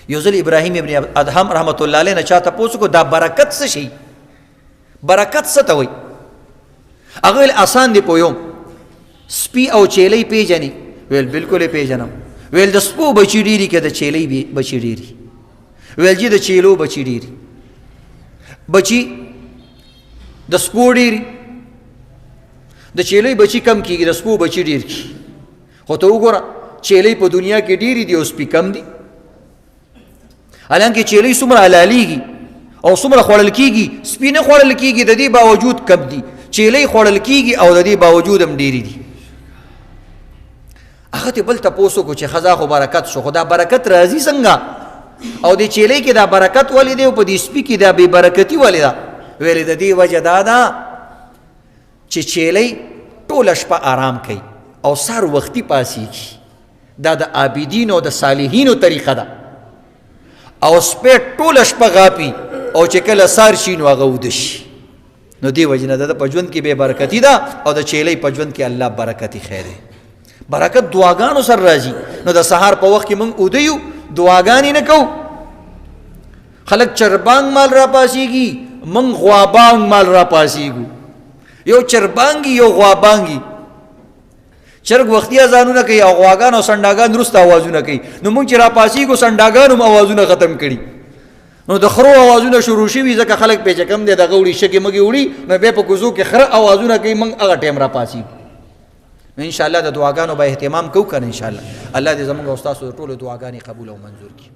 یو ځل ابراهیم ابن ادهم رحمت الله علیه نه چا تپوس کو دا برکت څه شي؟ برکت څه ته وایي؟ هغه ویل آسان دی پویم، سپي او چیلۍ پیژنې؟ ویل بالکل یې پیژنم. ویل د سپو بچي ډېري که د چیلۍ بچي ډېري؟ ویل جی د چیلو بچي ډېري. بچي د سپو ډېري، د چیلۍ بچي کم کېږي، د سپو بچي ډېر کېږي. خو ته وګوره چیلۍ په دنیا کې ډېرې دي او سپي کم دي. حالانکه چیلۍ څومره حلالېږي او څومره خوړل کېږي، سپي نه خوړل کېږي، د دې باوجود کم دي. چیلۍ خوړل کېږي او د دې باوجود هم ډېرې دي. هغه ته بل تپوس وکړو چې ښځه خو برکت شو، خو دا برکت راځي څنګه؟ او د چیلۍ کې دا برکت ولې دی او په دې سپي کې دا بې برکتي ولې ده؟ ویلې د دې وجه دا ده چې چیلۍ ټوله شپه آرام کوي او سهار وختي پاسېږي. دا د عابدینو او د صالحینو طریقه ده. او سپی ټوله شپه غاپي او چې کله سهار شي نو هغه وده شي. نو دې وجې نه د په ژوند کې بې برکتي ده او د چیلۍ په ژوند کې الله برکتي خیر دی. برکت دعاګانو سره راځي. نو د سهار په وخت کې موږ اوده یو، دعاګانې نه کوو. خلک چربانګ مال را پاسېږي، موږ غوابانګ مال را پاسېږو. یو چربانګي یو غوابانګي. چرګ وختي اذانونه کوي او غواګان او سنډاګان وروسته اوازونه کوي. نو موږ چې را پاسېږو سنډاګان هم اوازونه ختم کړي. نو د خرو اوازونه شروع شوي ځکه خلک پې چې کم دی دغه وړي شګې مګې وړي، نو بیا په کوزو کې خره اوازونه کوي، موږ هغه ټایم را پاسېږو. نو انشاءالله د دعاګانو به اهتمام کوو که نه؟ انشاءالله الله دې زموږ او ستاسو د ټولو دعاګانې قبول او منظور کړي.